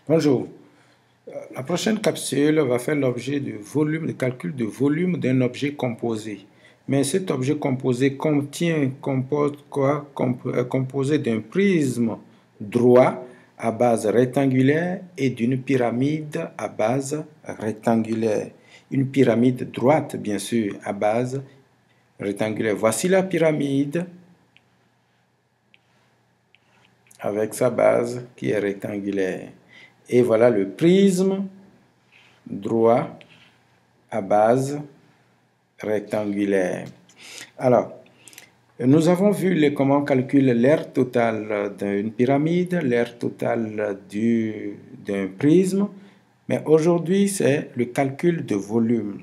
Bonjour. La prochaine capsule va faire l'objet de volume, de calcul de volume d'un objet composé. Mais cet objet composé compose quoi? Composé d'un prisme droit à base rectangulaire et d'une pyramide à base rectangulaire. Une pyramide droite, bien sûr, à base rectangulaire. Voici la pyramide avec sa base qui est rectangulaire. Et voilà le prisme droit à base rectangulaire. Alors, nous avons vu comment calculer l'aire totale d'une pyramide, l'aire totale d'un prisme, mais aujourd'hui, c'est le calcul de volume.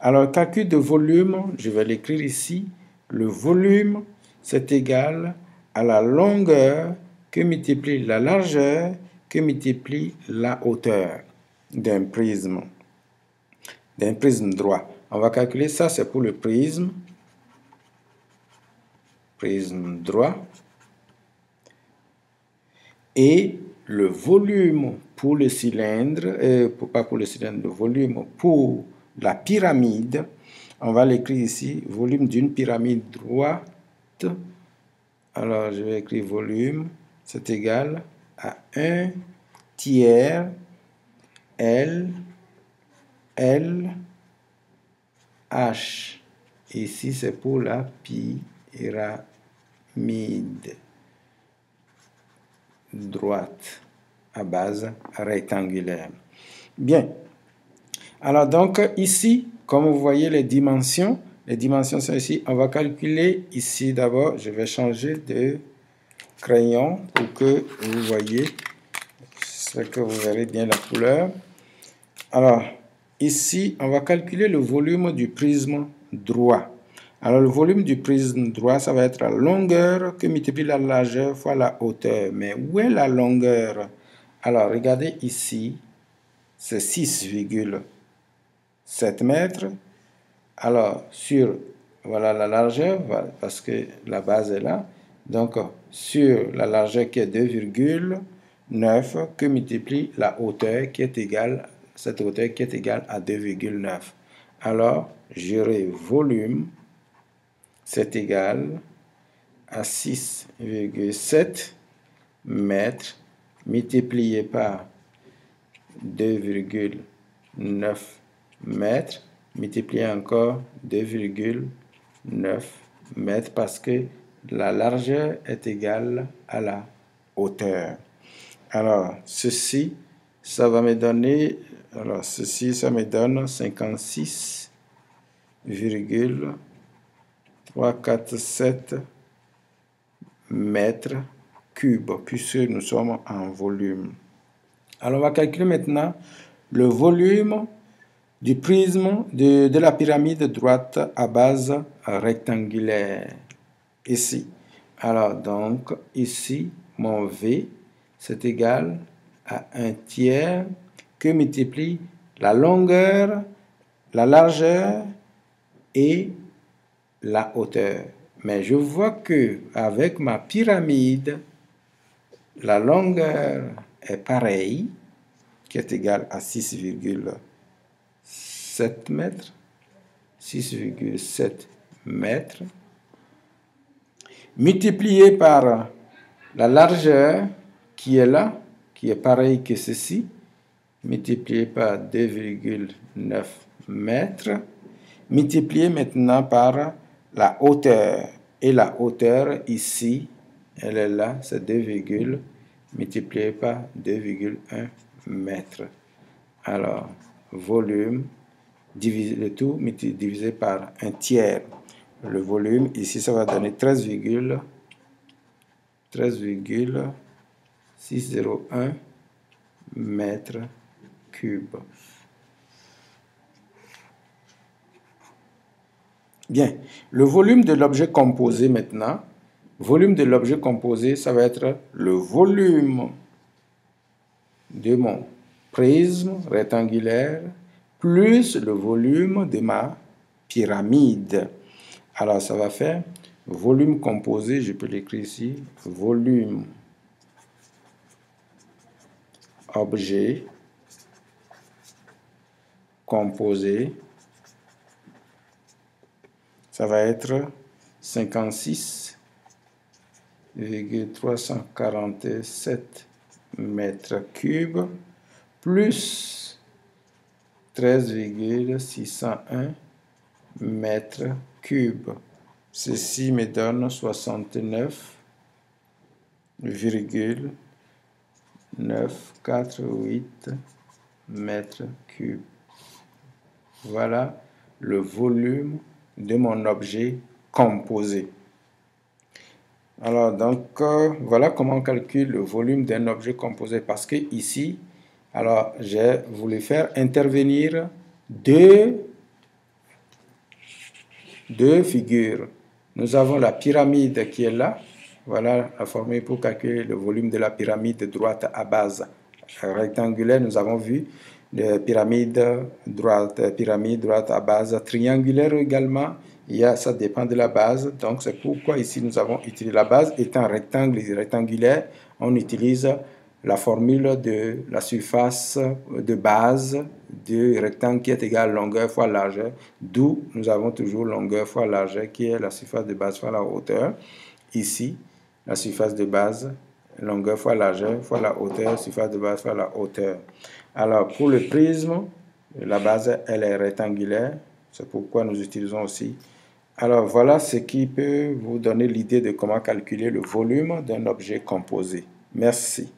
Alors, le calcul de volume, je vais l'écrire ici. Le volume, c'est égal à la longueur que multiplie la largeur que multiplie la hauteur d'un prisme droit. On va calculer ça, c'est pour le prisme droit. Et le volume pour le cylindre, pas pour le cylindre, le volume pour la pyramide, on va l'écrire ici, volume d'une pyramide droite. Alors, je vais écrire volume, c'est égal à 1 tiers L H. Ici, c'est pour la pyramide droite à base rectangulaire. Bien. Alors, donc, ici, comme vous voyez les dimensions sont ici. On va calculer ici d'abord. Je vais changer de crayon pour que vous voyez. J'espère que vous verrez bien la couleur. Alors, ici, on va calculer le volume du prisme droit. Alors, le volume du prisme droit, ça va être la longueur que multiplie la largeur fois la hauteur. Mais où est la longueur? Alors, regardez ici, c'est 6,7 mètres. Alors, voilà la largeur, parce que la base est là. Donc, sur la largeur qui est 2,9, que multiplie la hauteur qui est égale, cette hauteur qui est égale à 2,9. Alors, j'aurai volume, c'est égal à 6,7 mètres multiplié par 2,9 mètres, multiplié encore 2,9 mètres parce que la largeur est égale à la hauteur. Alors, ceci, ça va me donner, ça me donne 56,347 mètres cubes, puisque nous sommes en volume. Alors, on va calculer maintenant le volume du prisme de la pyramide droite à base rectangulaire. Ici. Alors, donc, ici, mon V, c'est égal à 1 tiers que multiplie la longueur, la largeur et la hauteur. Mais je vois que avec ma pyramide, la longueur est pareille, qui est égale à 6,7 mètres, 6,7 mètres, multiplié par la largeur qui est là, qui est pareille que ceci, multiplié par 2,9 mètres, multiplié maintenant par la hauteur. Et la hauteur ici, elle est là, c'est 2, multiplié par 2,1 mètres. Alors, volume, le tout divisé par 1 tiers. Le volume, ici, ça va donner 13,601 mètres cubes. Bien, le volume de l'objet composé maintenant, volume de l'objet composé, ça va être le volume de mon prisme rectangulaire plus le volume de ma pyramide. Alors, ça va faire volume composé, je peux l'écrire ici, volume objet composé, ça va être 56,347 mètres cubes plus 13,601 mètres cubes. Ceci me donne 69,948 mètres cubes. Voilà le volume de mon objet composé. Alors, donc, voilà comment on calcule le volume d'un objet composé. Parce que ici, alors, j'ai voulu faire intervenir deux figures. Nous avons la pyramide qui est là. Voilà la formule pour calculer le volume de la pyramide droite à base rectangulaire. Nous avons vu la pyramide droite à base triangulaire également. Ça dépend de la base. Donc, c'est pourquoi ici, nous avons utilisé la base étant rectangulaire. On utilise la formule de la surface de base du rectangle qui est égale à longueur fois largeur, d'où nous avons toujours longueur fois largeur qui est la surface de base fois la hauteur. Ici, la surface de base, longueur fois largeur fois la hauteur, surface de base fois la hauteur. Alors, pour le prisme, la base, elle est rectangulaire, c'est pourquoi nous utilisons aussi. Alors, voilà ce qui peut vous donner l'idée de comment calculer le volume d'un objet composé. Merci.